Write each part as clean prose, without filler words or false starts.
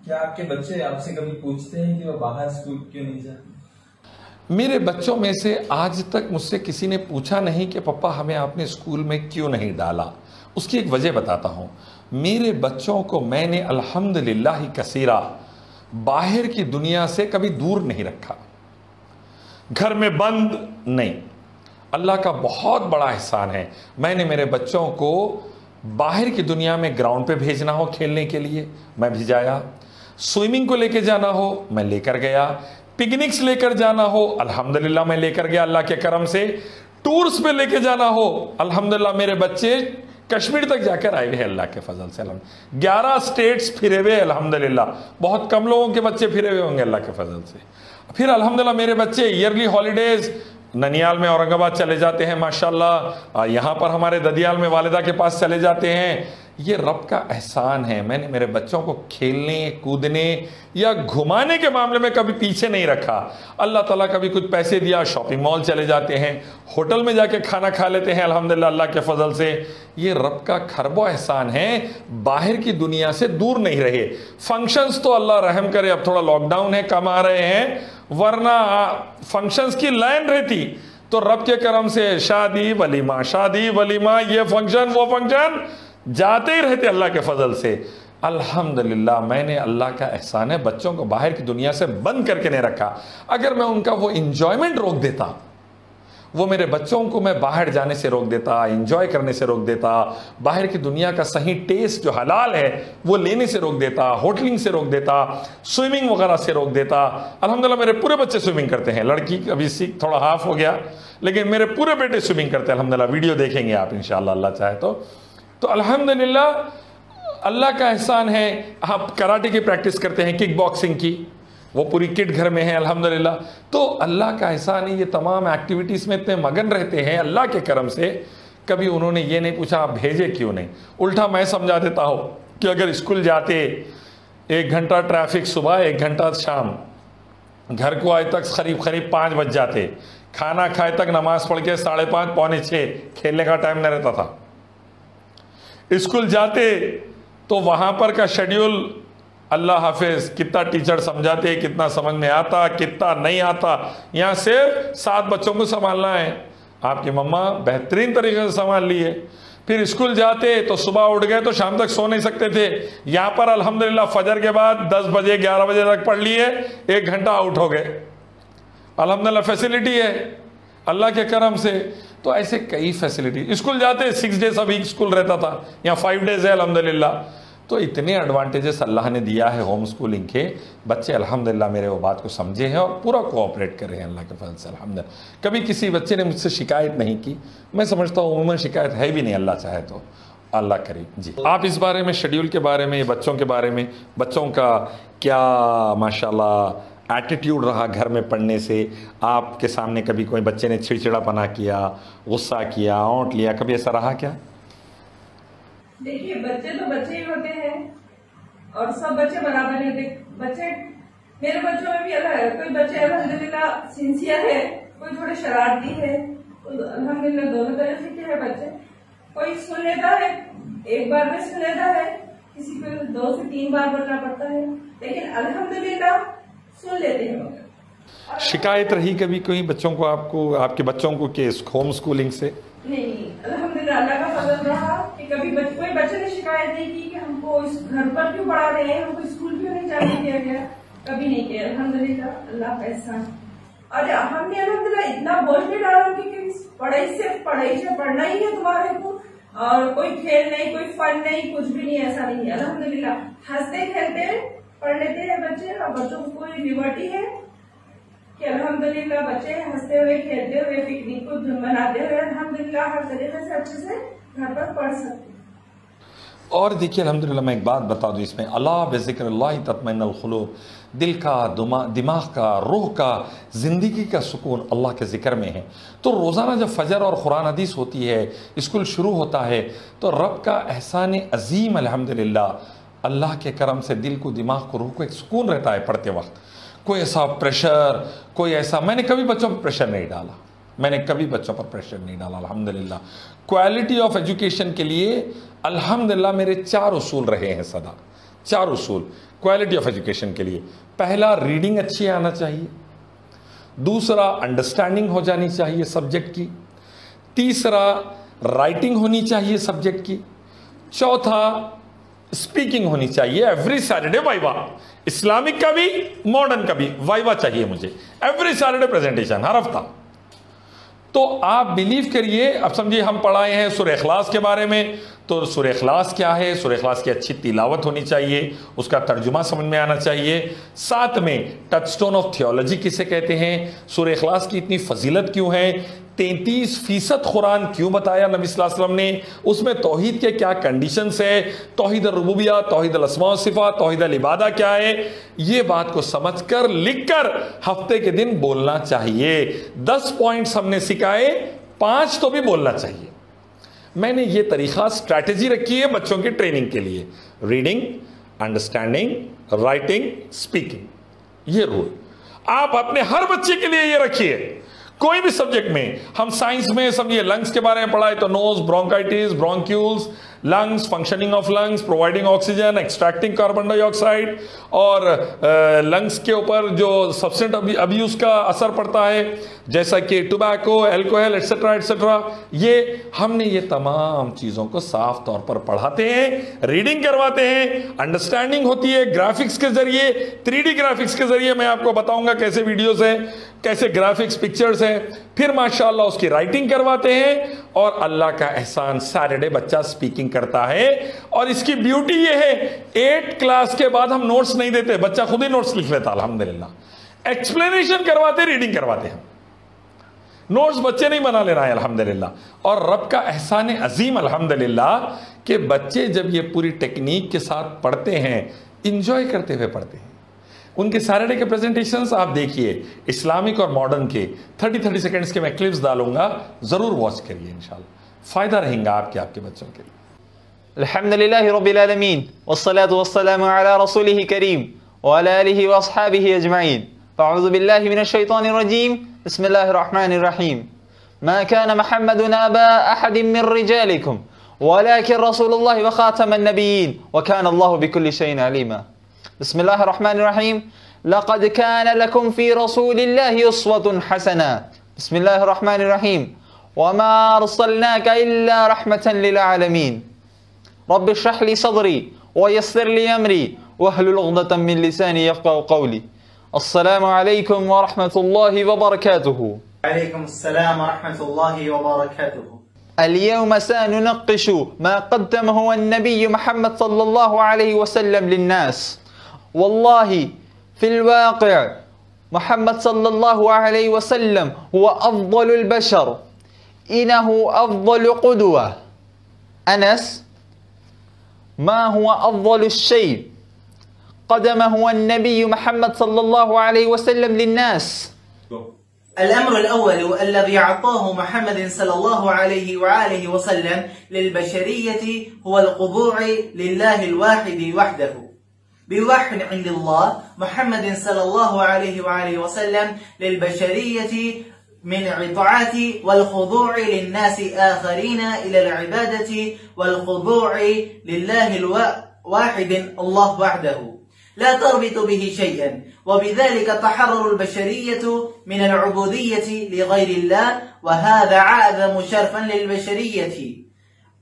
क्या आपके बच्चे आपसे कभी पूछते हैं कि वो बाहर स्कूल क्यों नहीं जाते? मेरे बच्चों में से आज तक मुझसे किसी ने पूछा नहीं कि पापा हमें आपने स्कूल में क्यों नहीं डाला। उसकी एक वजह बताता हूँ। मेरे बच्चों को मैंने अल्हम्दुलिल्लाह ही कसीरा बाहर की दुनिया से कभी दूर नहीं रखा, घर में बंद नहीं। अल्लाह का बहुत बड़ा एहसान है। मैंने मेरे बच्चों को बाहर की दुनिया में ग्राउंड पे भेजना हो खेलने के लिए, मैं भिजाया। स्विमिंग को लेके जाना हो, मैं लेकर गया। पिकनिक्स लेकर जाना हो, अल्हम्दुलिल्लाह मैं लेकर गया अल्लाह के करम से। टूर्स पे लेके जाना हो, अल्हम्दुलिल्लाह मेरे बच्चे कश्मीर तक जाकर आए हुए हैं अल्लाह के फजल से। 11 स्टेट्स फिरे हुए अल्हम्दुलिल्लाह। बहुत कम लोगों के बच्चे फिरे हुए होंगे अल्लाह के फजल से। फिर अल्हम्दुलिल्लाह मेरे बच्चे ईयरली हॉलीडेज ननियाल में औरंगाबाद चले जाते हैं माशाल्लाह, यहाँ पर हमारे ददियाल में वालिदा के पास चले जाते हैं। ये रब का एहसान है। मैंने मेरे बच्चों को खेलने कूदने या घुमाने के मामले में कभी पीछे नहीं रखा। अल्लाह ताला कभी कुछ पैसे दिया, शॉपिंग मॉल चले जाते हैं, होटल में जाके खाना खा लेते हैं अल्हम्दुलिल्लाह अल्लाह के फजल से। ये रब का खरबो एहसान है। बाहर की दुनिया से दूर नहीं रहे। फंक्शंस तो अल्लाह रहम करे, अब थोड़ा लॉकडाउन है, कम आ रहे हैं, वरना फंक्शंस की लाइन रहती तो रब के करम से शादी वलीमा, ये फंक्शन वो फंक्शन जाते ही रहते अल्लाह के फजल से। अल्हम्दुलिल्लाह मैंने अल्लाह का एहसान है बच्चों को बाहर की दुनिया से बंद करके नहीं रखा। अगर मैं उनका वो इंजॉयमेंट रोक देता, वो मेरे बच्चों को मैं बाहर जाने से रोक देता, इंजॉय करने से रोक देता, बाहर की दुनिया का सही टेस्ट जो हलाल है वो लेने से रोक देता, होटलिंग से रोक देता, स्विमिंग वगैरह से रोक देता। अल्हम्दुलिल्लाह मेरे पूरे बच्चे स्विमिंग करते हैं। लड़की अभी सीख थोड़ा हाफ हो गया, लेकिन मेरे पूरे बेटे स्विमिंग करते हैं अल्हम्दुलिल्लाह। वीडियो देखेंगे आप इंशाअल्लाह अल्लाह चाहे तो अल्हम्दुलिल्लाह अल्लाह का एहसान है। आप कराटे की प्रैक्टिस करते हैं, किक बॉक्सिंग की, वो पूरी किट घर में है अल्हम्दुलिल्लाह। तो अल्लाह का एहसान है, ये तमाम एक्टिविटीज़ में इतने मगन रहते हैं अल्लाह के करम से। कभी उन्होंने ये नहीं पूछा आप भेजे क्यों नहीं। उल्टा मैं समझा देता हूँ कि अगर स्कूल जाते 1 घंटा ट्रैफिक सुबह 1 घंटा शाम, घर को आए तक करीब 5 बज जाते, खाना खाए तक नमाज पढ़ के 5:30 पौने 6 खेलने का टाइम न रहता था। स्कूल जाते तो वहाँ पर का शेड्यूल अल्लाह हाफिज, कितना टीचर समझाते, कितना समझ में आता, कितना नहीं आता। यहाँ सिर्फ 7 बच्चों को संभालना है, आपकी मम्मा बेहतरीन तरीके से संभाल ली है। फिर स्कूल जाते तो सुबह उठ गए तो शाम तक सो नहीं सकते थे। यहाँ पर अल्हम्दुलिल्लाह फजर के बाद 10 बजे 11 बजे तक पढ़ लिए, 1 घंटा आउट हो गए। अल्हम्दुलिल्लाह फैसिलिटी है अल्लाह के करम से। तो ऐसे कई फैसिलिटी। स्कूल जाते 6 डेज अभी स्कूल रहता था, यहाँ 5 डेज है अल्हम्दुलिल्लाह। तो इतने एडवांटेजेस अल्लाह ने दिया है होम स्कूलिंग के। बच्चे अल्हम्दुलिल्लाह मेरे वो बात को समझे हैं और पूरा कोऑपरेट कर रहे हैं अल्लाह के फजल से अल्हम्दुलिल्लाह। कभी किसी बच्चे ने मुझसे शिकायत नहीं की। मैं समझता हूँ उमूमन शिकायत है भी नहीं, अल्लाह चाहे तो अल्लाह करे। जी आप इस बारे में, शेड्यूल के बारे में, बच्चों के बारे में, बच्चों का क्या माशाल्लाह एटीट्यूड रहा घर में पढ़ने से? आपके सामने कभी कोई बच्चे ने चिड़चिड़ापना किया, गुस्सा किया, औंट लिया, कभी ऐसा रहा क्या? देखिए बच्चे तो बच्चे ही होते हैं और सब बच्चे बराबर नहीं होते। बच्चे मेरे बच्चों में भी अलग है। कोई बच्चे अल्हम्दुलिल्लाह सिंसियर है, कोई थोड़े शरारती है। अल्हम्दुलिल्लाह दोनों तरीके के है बच्चे। कोई सुन लेता है, 1 बार में सुन लेता है, किसी को 2 से 3 बार बोलना पड़ता है, लेकिन अल्हम्दुलिल्लाह सुन लेते हैं। शिकायत रही कभी कोई बच्चों को, आपको, आपके बच्चों को के होम स्कूलिंग से? नहीं, अल्हम्दुलिल्लाह अल्लाह का फजल रहा कि कभी कोई बच्चे ने शिकायत नहीं की कि हमको इस घर पर क्यों पढ़ा रहे हैं, हमको स्कूल क्यों नहीं जाने दिया गया। कभी नहीं किया अल्हम्दुलिल्लाह, अल्लाह का एहसान। और हमने अल्हम्दुलिल्लाह इतना बोझ नहीं डाला कि पढ़ाई से पढ़ना ही है तुम्हारे को, और कोई खेल नहीं, कोई फन नहीं, कुछ भी नहीं, ऐसा नहीं है। अल्हम्दुलिल्लाह हंसते खेलते पढ़ लेते हैं बच्चे, और बच्चों को कोई लिबर्टी है कि अल्हम्दुलिल्लाह बच्चे हंसते हुए, खेलते हुए, पिकनिक को मनाते हुए अल्हम्दुलिल्लाह हर तरीके से अच्छे से घर पर पढ़ सकते हैं। और देखिए अल्हम्दुलिल्लाह मैं एक बात बता दूं इसमें, अला बिज़िक्रिल्लाह तत्मइन्नुल क़ुलूब, दिल का, दिमाग का, रूह का, ज़िंदगी का सुकून अल्लाह के ज़िक्र में है। तो रोज़ाना जब फ़जर और कुरान हदीस होती है, स्कूल शुरू होता है, तो रब का एहसान अज़ीम अल्हम्दुलिल्लाह, अल्लाह के करम से दिल को, दिमाग को, रूह को एक सुकून रहता है पढ़ते वक्त। कोई ऐसा प्रेशर, कोई ऐसा, मैंने कभी बच्चों पर प्रेशर नहीं डाला, मैंने कभी बच्चों पर प्रेशर नहीं डाला अल्हम्दुलिल्लाह। क्वालिटी ऑफ एजुकेशन के लिए अल्हम्दुलिल्लाह मेरे 4 उसूल रहे हैं सदा। 4 उसूल क्वालिटी ऑफ एजुकेशन के लिए। पहला, रीडिंग अच्छी आना चाहिए। दूसरा, अंडरस्टैंडिंग हो जानी चाहिए सब्जेक्ट की। तीसरा, राइटिंग होनी चाहिए सब्जेक्ट की। चौथा, स्पीकिंग होनी चाहिए। एवरी सैटरडे वाइवा, इस्लामिक का भी मॉडर्न का भी वाइवा चाहिए मुझे, एवरी सैटरडे प्रेजेंटेशन हर हफ्ता। तो आप बिलीव करिए, अब समझिए हम पढ़ाए हैं सूरह इखलास के बारे में, तो सूरह इखलास क्या है, सूरह इखलास की अच्छी तिलावत होनी चाहिए, उसका तर्जुमा समझ में आना चाहिए। साथ में टचस्टोन ऑफ थियोलॉजी किसे कहते हैं, सूरह इखलास की इतनी फजीलत क्यों है, 33% कुरान क्यों बताया नबी सल्लल्लाहु अलैहि वसल्लम ने, उसमें तौहीद के क्या कंडीशंस है, तौहीद रुबूबिया, तौहीद अस्मा व सिफात, तौहीद इबादा क्या है, ये बात को समझकर लिखकर हफ्ते के दिन बोलना चाहिए। 10 पॉइंट्स हमने सिखाए, 5 तो भी बोलना चाहिए। मैंने ये तरीका स्ट्रैटेजी रखी है बच्चों की ट्रेनिंग के लिए, रीडिंग, अंडरस्टैंडिंग, राइटिंग, स्पीकिंग, ये रूल आप अपने हर बच्चे के लिए ये रखिए। कोई भी सब्जेक्ट में, हम साइंस में समझिए लंग्स के बारे में पढ़ाए तो nose, bronchitis, bronchioles, lungs, functioning of lungs, providing oxygen, extracting carbon dioxide, और लंग्स के ऊपर जो सब्सटेंट अब्यूज का असर पड़ता है जैसा कि टोबैको, अल्कोहल, एटसेट्रा एटसेट्रा, ये हमने ये तमाम चीज़ों को साफ तौर पर पढ़ाते हैं, रीडिंग करवाते हैं, अंडरस्टैंडिंग होती है ग्राफिक्स के जरिए, 3D ग्राफिक्स के जरिए मैं आपको बताऊंगा कैसे वीडियोस हैं, कैसे ग्राफिक्स पिक्चर्स हैं, फिर माशाल्लाह उसकी राइटिंग करवाते हैं। और अल्लाह का एहसान, सैटरडे बच्चा स्पीकिंग करता है। और इसकी ब्यूटी ये है, 8 क्लास के बाद हम नोट्स नहीं देते, बच्चा खुद ही नोट्स लिख लेता अल्हम्दुलिल्लाह। एक्सप्लेनेशन करवाते, रीडिंग करवाते हैं, नोट्स बच्चे नहीं बना ले रहा है अल्हम्दुलिल्लाह। और रब का एहसान अजीम अल्हम्दुलिल्लाह कि बच्चे जब ये पूरी टेक्निक के साथ पढ़ते हैं, इंजॉय करते हुए पढ़ते हैं। उनके सैटरडे के प्रेजेंटेशंस आप देखिए, इस्लामिक और मॉडर्न के 30-30 सेकंड्स के मैं क्लिप्स डालूंगा, जरूर वॉच करिए, इंशाल्लाह फायदा रहेगा आपके बच्चों के लिए। अल्हम्दुलिल्लाहि रब्बिल आलमीन वस्सलातु वस्सलामु अला रसूलिहि करीम व अला आलिहि व अस्हाबिहि अजमईन। अऊज़ु बिल्लाहि मिनश शैतानिर रजीम। बिस्मिल्लाहिर रहमानिर रहीम। मा कान मुहम्मदुन अबा अहदिन मिन रिजालिकुम वलाकिन रसूलुल्लाहि व खातमन नबिय्यीन व कान अल्लाहु बिकुल्लि शैइन अलीमा। बिस्मिल्लाहिर रहमानिर रहीम। लक़द कान लकुम फ़ी रसूलिल्लाहि उस्वतुन हसना। बिस्मिल्लाहिर रहमानिर रहीम। वमा अरसलनाका इल्ला रहमतन लिल आलमीन। रब्बि इश्रह ली सदरी व यस्सिर ली अमरी वहलुल उक़दतम मिन लिसानी यफ़क़हू क़ौली। अस्सलामु अलैकुम व रहमतुल्लाहि व बरकातुहू। अलैकुम अस्सलाम व रहमतुल्लाहि व बरकातुहू। اليوم سنناقش ما قدمه النبي محمد صلى الله عليه وسلم للناس. والله في الواقع محمد صلى الله عليه وسلم هو أفضل البشر، إنه أفضل قدوة. أنس، ما هو أفضل الشيء قدمه النبي محمد صلى الله عليه وسلم للناس؟ الأمر الأول الذي أعطاه محمد صلى الله عليه وآله وسلم للبشرية هو الخضوع لله الواحد وحده. بوحي عند الله محمد صلى الله عليه وآله وسلم للبشرية من الطاعات والخضوع للناس آخرين إلى العبادة والخضوع لله الواحد الله وحده، لا تربط به شيئا، وبذلك تحرر البشرية من العبودية لغير الله، وهذا أعظم شرفا للبشرية.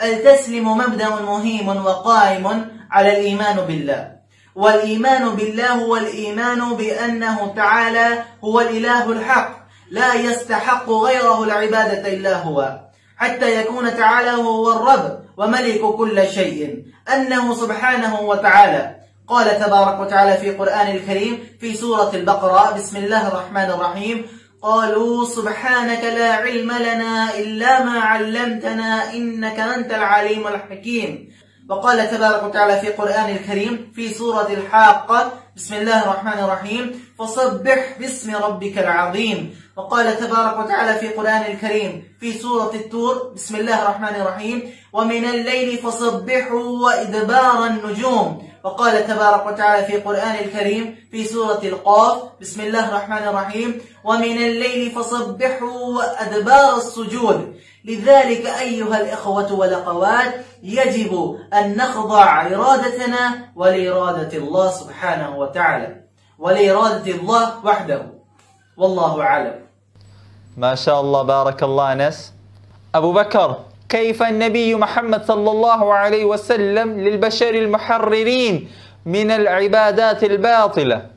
التسليم مبدأ مهم وقائم على الإيمان بالله، والإيمان بالله هو الإيمان بأنه تعالى هو الإله الحق، لا يستحق غيره العبادة إلا هو، حتى يكون تعالى هو الرب وملك كل شيء، أنه سبحانه وتعالى قال تبارك وتعالى في القرآن الكريم في سورة البقرة: بسم الله الرحمن الرحيم: قالوا سبحانك لا علم لنا إلا ما علمتنا إنك أنت العليم الحكيم. وقال تبارك وتعالى في القرآن الكريم في سورة الحاقة: بسم الله الرحمن الرحيم: فسبح باسم ربك العظيم. وقال تبارك وتعالى في القرآن الكريم في سورة الطور: بسم الله الرحمن الرحيم: ومن الليل فسبحوا وإدبار النجوم. وقال تبارك وتعالى في القرآن الكريم في سورة القاف: بسم الله الرحمن الرحيم: ومن الليل فصبحوا وأدبار السجود. لذلك أيها الإخوة والأخوات يجب أن نخضع إرادتنا ولإرادة الله سبحانه وتعالى ولإرادة الله وحده، والله أعلم. ما شاء الله، بارك الله أنس. أبو بكر، كيف النبي محمد صلى الله عليه وسلم للبشر المحررين من العبادات الباطلة؟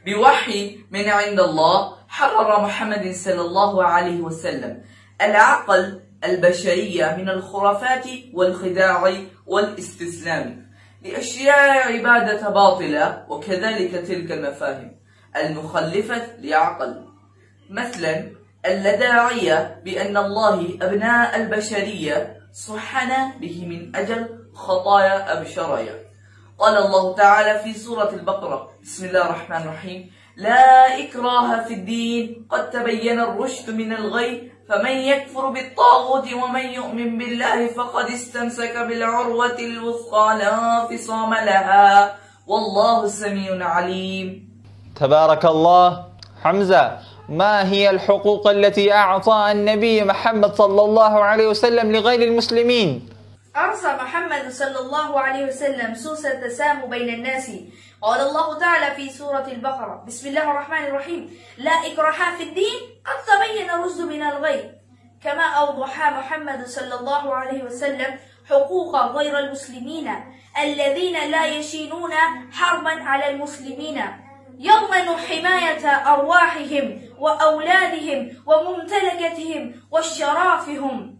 بوحي من عند الله حرر محمد صلى الله عليه وسلم العقل البشرية من الخرافات والخداع والاستسلام لأشياء عبادة باطلة، وكذلك تلك المفاهيم المخلفة لعقل، مثلا اللداعية بأن الله أبناء البشرية صحنا به من أجل خطايا أبشرية. قال الله تعالى في سورة البقرة: بسم الله الرحمن الرحيم: لا إكراه في الدين قد تبين الرشد من الغي فمن يكفر بالطاغوت ومن يؤمن بالله فقد استمسك بالعروة الوثقى لا انفصام لها والله سميع عليم. تبارك الله. حمزة، ما هي الحقوق التي أعطى النبي محمد صلى الله عليه وسلم لغير المسلمين؟ أرسى محمد صلى الله عليه وسلم سوس التسامح بين الناس. قال الله تعالى في سورة البقرة: بسم الله الرحمن الرحيم: لا إكراه في الدين قد تبين الرشد من الغي. كما أوضح محمد صلى الله عليه وسلم حقوق غير المسلمين الذين لا يشينون حربا على المسلمين، يضمن حماية أرواحهم وأولادهم وممتلكتهم وشرافهم.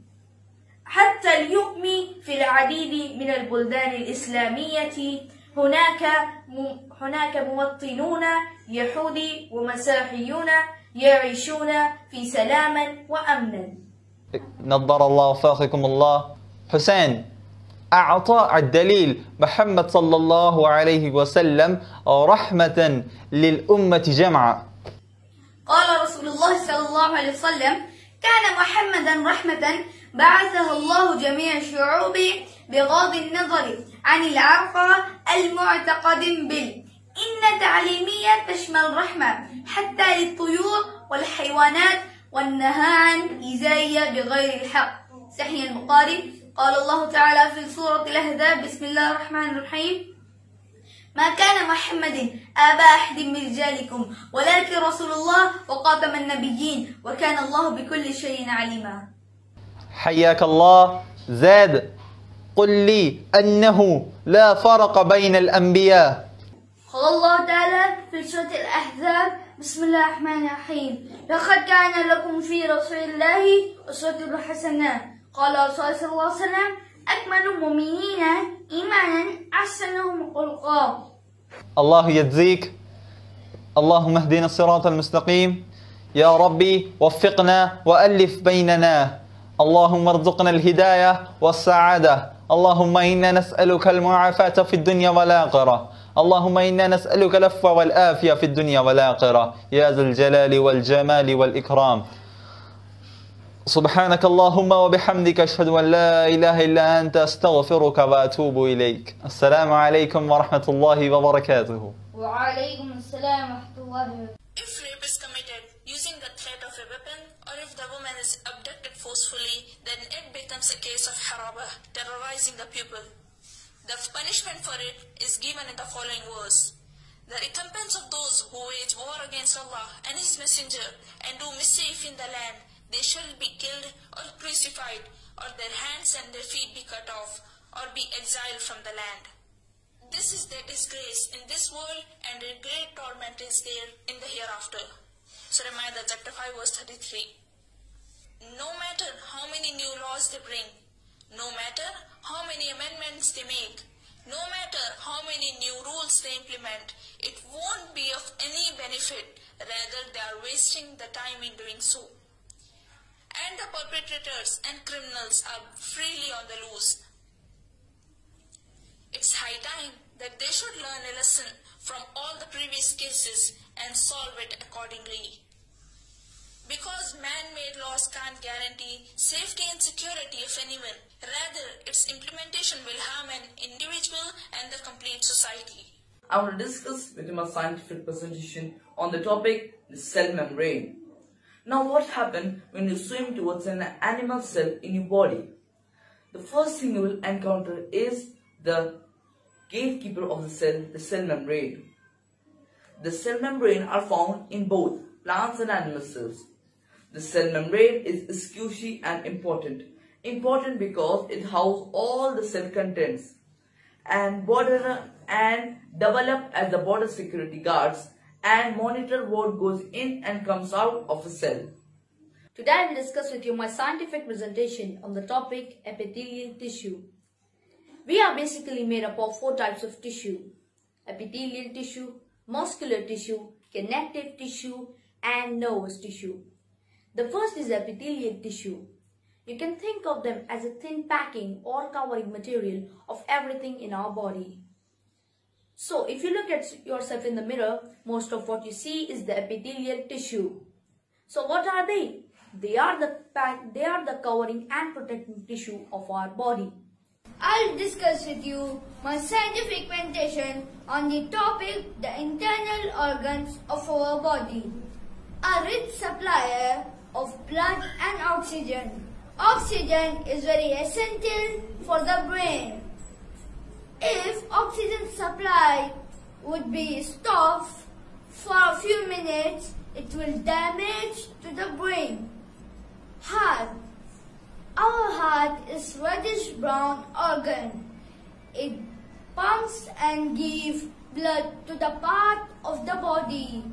حتى اليوم في العديد من البلدان الإسلامية هناك مواطنون يهود ومسيحيون يعيشون في سلام وأمن. نظر الله وفقكم الله. حسين، أعطى الدليل محمد صلى الله عليه وسلم رحمة للأمة جمعا. قال رسول الله صلى الله عليه وسلم: كان محمدا رحمة بعثه الله جميع الشعوب بغض النظر عن العرق المعتقد إن تعليمية تشمل رحمة حتى للطيور والحيوانات والنهى عن إيذائها بغير الحق. صحيح البخاري. قال الله تعالى في سورة الأحزاب: بسم الله الرحمن الرحيم: ما كان محمد أبا أحد من رجالكم ولكن رسول الله وخاتم النبيين وكان الله بكل شيء عليما. حياك الله. زاد، قل لي أنه لا فرق بين الأنبياء. قال الله تعالى في سورة الأحزاب: بسم الله الرحمن الرحيم: لقد كان لكم في رسول الله أسوة حسنة. قال صلى الله عليه وسلم: أكمل المؤمنين إيمانا أحسنهم خلقا. الله يجزيك. اللهم اهدنا الصراط المستقيم. يا ربي وفقنا وألف بيننا. اللهم ارزقنا الهداية والسعادة. اللهم إنا نسألك المعافاة في الدنيا والآخرة. اللهم إنا نسألك العفو والعافية في الدنيا والآخرة يا ذا الجلال والجمال والإكرام. سبحانك اللهم وبحمدك أشهد أن لا إله إلا أنت أستغفرك وأتوب إليك. السلام عليكم ورحمة الله وبركاته. وعليكم السلام ورحمة الله وبركاته. If rape is committed using the threat of a weapon, or if the woman is abducted forcefully, then it becomes a case of haraba, terrorizing the people. The punishment for it is given in the following verse: the recompense of those who wage war against Allah and His Messenger and do mischief in the land, they shall be killed or crucified, or their hands and their feet be cut off, or be exiled from the land. This is their disgrace in this world, and their great torment is there in the hereafter. Surah Ma'idah chapter 5 verse 33. No matter how many new laws they bring, no matter how many amendments they make, no matter how many new rules they implement, it won't be of any benefit. Rather, they are wasting the time in doing so. And the perpetrators and criminals are freely on the loose. It's high time that they should learn a lesson from all the previous cases and solve it accordingly. Because man-made laws can't guarantee safety and security of anyone. Rather, its implementation will harm an individual and the complete society. I want to discuss with you my scientific presentation on the topic, the cell membrane. Now what happens when you swim towards an animal cell in your body? The first thing you will encounter is the gatekeeper of the cell membrane. The cell membrane are found in both plants and animal cells. The cell membrane is squishy and important. Important because it houses all the cell contents and develop as the border security guards and monitor what goes in and comes out of a cell. Today I will discuss with you my scientific presentation on the topic epithelial tissue. We are basically made up of 4 types of tissue: epithelial tissue, muscular tissue, connective tissue, and nervous tissue. The first is epithelial tissue. You can think of them as a thin packing or covering material of everything in our body. So if you look at yourself in the mirror, most of what you see is the epithelial tissue. So what are they? They are the covering and protecting tissue of our body. I'll discuss with you my scientific presentation on the topic, the internal organs of our body. A rich supplier of blood and oxygen. Oxygen is very essential for the brain. If oxygen supply would be stopped for a few minutes, it will damage to the brain. Heart. Our heart is reddish brown organ. It pumps and gives blood to the part of the body